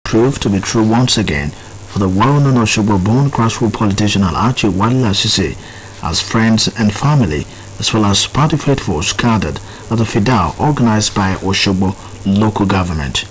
proved to be true once again for the well-known Osogbo-born grassroots politician Alhaji Wale Lasisi, as friends and family, as well as party faithfuls gathered at the Fidal organized by Osogbo local government.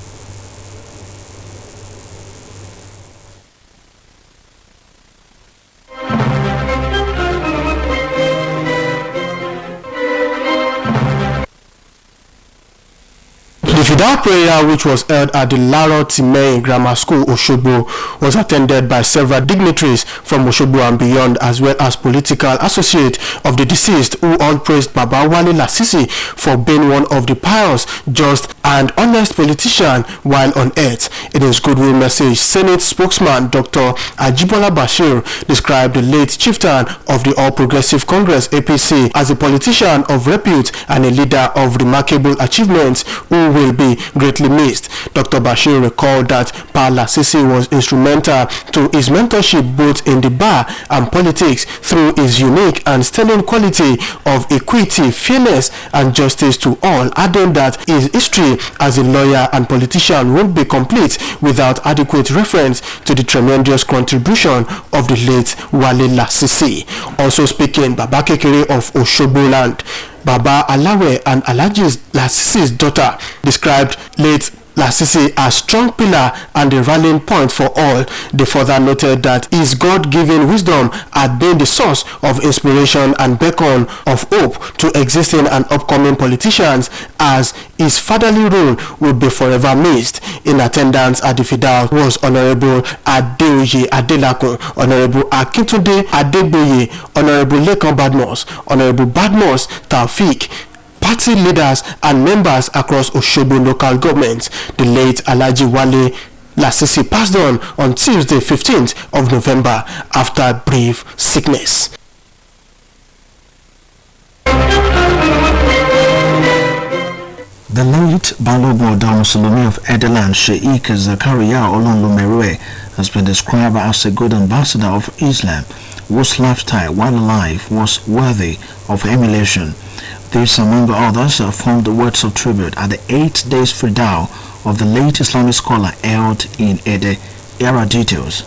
The Fidal prayer, which was held at the Laro Timei Grammar School, Osogbo, was attended by several dignitaries from Osogbo and beyond, as well as political associates of the deceased, who all praised Baba Wale Lasisi for being one of the pious, just and honest politician while on earth. In his goodwill message, Senate spokesman Dr. Ajibola Bashir described the late chieftain of the All Progressive Congress (APC) as a politician of repute and a leader of remarkable achievements who will be greatly missed. Dr. Bashir recalled that Pa Lasisi was instrumental to his mentorship both in the bar and politics through his unique and sterling quality of equity, fairness and justice to all, adding that his history as a lawyer and politician won't be complete without adequate reference to the tremendous contribution of the late Wale Lasisi. Also speaking, Baba Kekere of Osogbo land, Baba Alawe and Alhaji Lasisi's daughter described late Lasisi as strong pillar and a rallying point for all. They further noted that his God-given wisdom had been the source of inspiration and beacon of hope to existing and upcoming politicians, as his fatherly role will be forever missed. In attendance at the Fidal was Honorable Adeoye Adelakun, Honorable Akintunde Adegboye, Honorable Lekan Badmus, Honorable Badmus Taufik, party leaders and members across Osogbo local government. The late Alhaji Wale Lasisi passed on Tuesday 15th of November after a brief sickness. The late Balogun Odamusulumi of Edeland, Sheikh Zakaria Olonlomerue, has been described as a good ambassador of Islam, whose lifestyle while alive was worthy of emulation. This, among others, formed the words of tribute at the 8 days Fidal of the late Islamic scholar held in Ede. Here are details.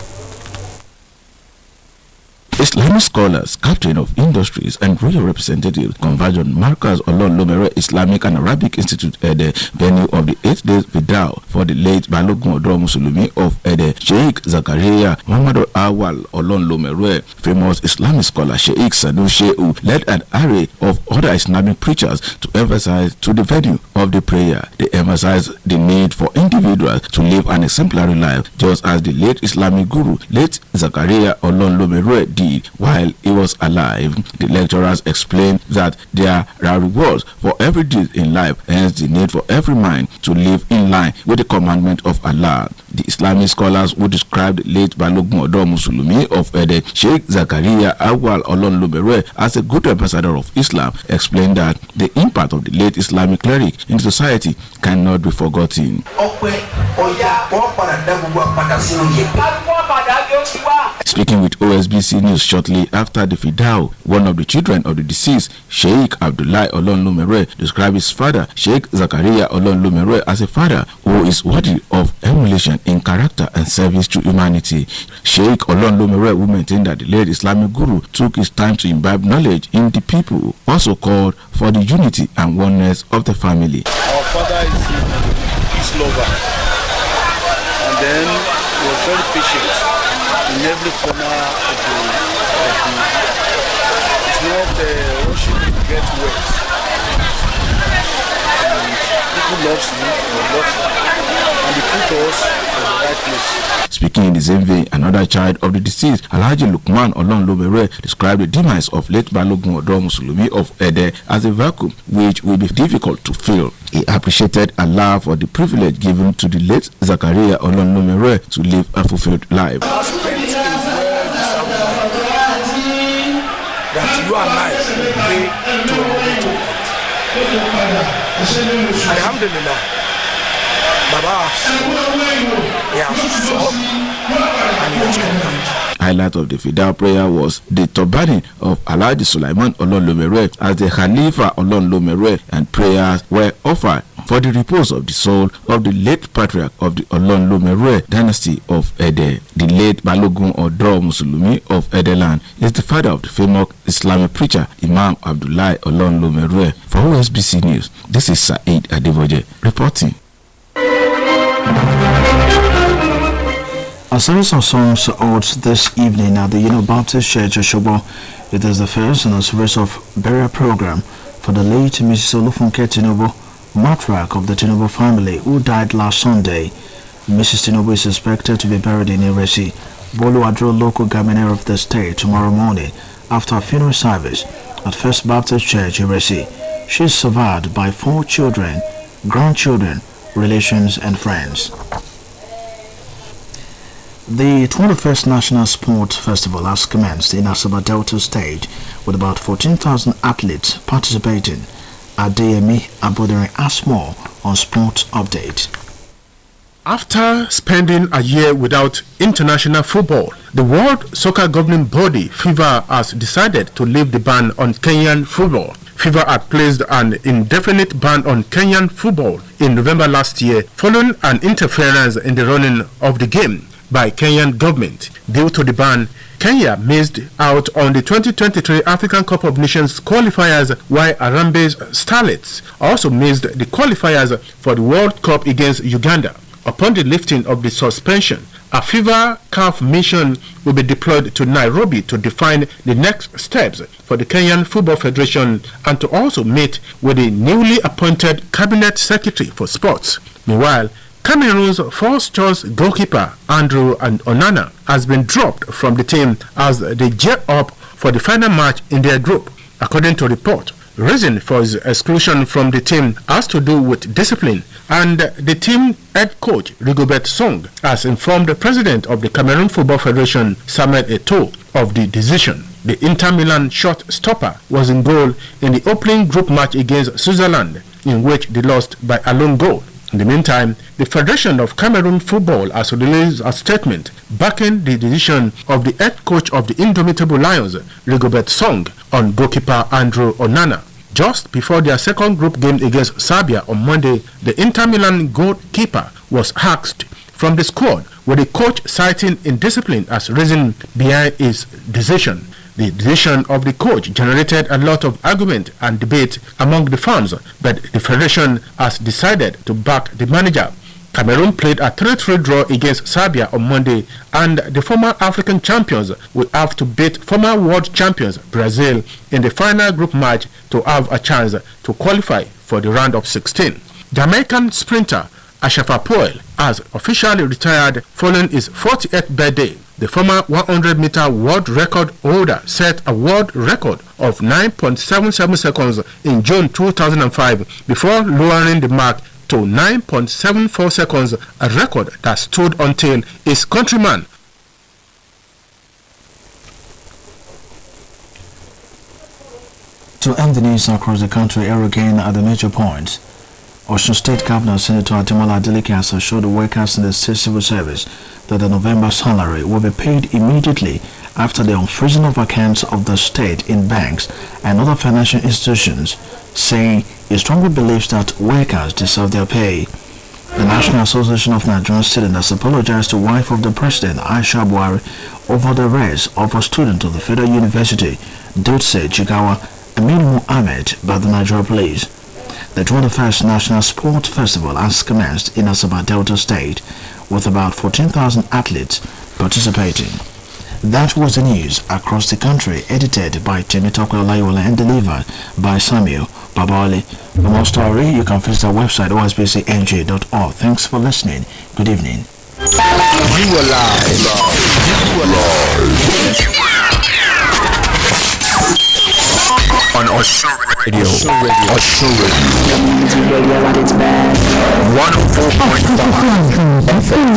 Islamic scholars, captain of industries and royal representatives converged on Markaz Olonlomere Islamic and Arabic Institute Ede, venue of the 8 days Fidal for the late Balogun Odamusulumi of Ede. Sheikh Zakaria Muhammad Awal Olonlomere, famous Islamic scholar Sheikh Sanu Shehu, led an array of other Islamic preachers to emphasize to the venue of the prayer. They emphasized the need for individuals to live an exemplary life, just as the late Islamic guru, late Zakaria Olonlomere, did while he was alive. The lecturers explained that there are rewards for every deed in life, hence the need for every mind to live in line with the commandment of Allah. The Islamic scholars who described the late Balogun Odamusulumi of Ede, Sheikh Zakaria Awal Olonlomere, as a good ambassador of Islam, explained that the impact of the late Islamic cleric in society cannot be forgotten. Speaking with OSBC News shortly after the Fidal, one of the children of the deceased, Sheikh Abdullah Olonlomere, described his father, Sheikh Zakaria Olonlomere, as a father who is worthy of emulation in character and service to humanity. Sheikh Olonlomere, who maintained that the late Islamic guru took his time to imbibe knowledge in the people, also called for the unity and oneness of the family. Our father is a peace lover, and then he was very patient in every corner of the it's not rushing to get wet. And people love you, and they put us in the right place. Speaking in the same vein, another child of the deceased, Alhaji Lukman Olonlomere, described the demise of late Balogun Odamusulumi of Ede as a vacuum which will be difficult to fill. He appreciated Allah for the privilege given to the late Zakaria Olonlomere to live a fulfilled life. That you and I pray to emulate it. Alhamdulillah, Baba has sought and he has come back. I highlight of the Fidal prayer was the turbaning of Alhaji Sulaiman Olonlomere as the Khalifa Olonlomere, and prayers were offered for the repose of the soul of the late patriarch of the Olonlomere dynasty of Ede. The late Balogun Odo Musulumi of Edeland is the father of the famous Islamic preacher Imam Abdullahi Olonlomere. For OSBC News, this is Saeed Adevoje reporting. A series of songs held this evening at the Baptist Church Oshobo. It is the first in a series of burial program for the late Mrs. Olufunke Tinubu, matriarch of the Tinubu family, who died last Sunday. Mrs. Tinubu is expected to be buried in Iresi, Bolu Adro local government area of the state tomorrow morning after a funeral service at First Baptist Church, Iresi. She is survived by 4 children, grandchildren, relations and friends. The 21st National Sport Festival has commenced in Asaba Delta State with about 14,000 athletes participating. Adeyemi Abodere asks more on Sport Update. After spending a year without international football, the World Soccer Governing Body, FIFA, has decided to lift the ban on Kenyan football. FIFA had placed an indefinite ban on Kenyan football in November last year following an interference in the running of the game by Kenyan government. Due to the ban, Kenya missed out on the 2023 African Cup of Nations qualifiers, while Harambe's Starlets also missed the qualifiers for the World Cup against Uganda. Upon the lifting of the suspension, a FIFA CAF mission will be deployed to Nairobi to define the next steps for the Kenyan Football Federation and to also meet with the newly appointed Cabinet Secretary for Sports. Meanwhile, Cameroon's first-choice goalkeeper Andrew Onana has been dropped from the team as they gear up for the final match in their group. According to report, reason for his exclusion from the team has to do with discipline, and the team head coach Rigobert Song has informed the president of the Cameroon Football Federation, Samuel Eto'o, of the decision. The Inter Milan shot stopper was in goal in the opening group match against Switzerland, in which they lost by a lone goal. In the meantime, the Federation of Cameroon Football has released a statement backing the decision of the head coach of the Indomitable Lions, Rigobert Song, on goalkeeper Andrew Onana. Just before their second group game against Serbia on Monday, the Inter Milan goalkeeper was axed from the squad, with the coach citing indiscipline as reason behind his decision. The decision of the coach generated a lot of argument and debate among the fans, but the federation has decided to back the manager. Cameroon played a 3-3 draw against Serbia on Monday, and the former African champions will have to beat former world champions Brazil in the final group match to have a chance to qualify for the round of 16. Jamaican sprinter Ashafa Poel has officially retired following his 48th birthday. The former 100-meter world record holder set a world record of 9.77 seconds in June 2005 before lowering the mark to 9.74 seconds, a record that stood until his countryman. To end the news across the country, here again at the major points. Osun State Governor Senator Ademola Adeleke has assured the workers in the state civil service that the November salary will be paid immediately after the unfreezing of accounts of the state in banks and other financial institutions, saying he strongly believes that workers deserve their pay. The National Association of Nigerian Students has apologized to wife of the president, Aisha Buhari, over the arrest of a student of the Federal University, Dutse Jigawa Amin Mohammed, by the Nigeria Police. The 21st National Sport Festival has commenced in Asaba Delta State with about 14,000 athletes participating. That was the news across the country, edited by Temitope Olayiwola and delivered by Samuel Babali. For more story, you can visit our website osbcng.org. Thanks for listening. Good evening. You are live. On Osun Radio. Osun Radio at its best. 104.5 FM.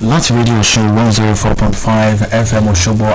Láti Radio Show 104.5 FM Osogbo,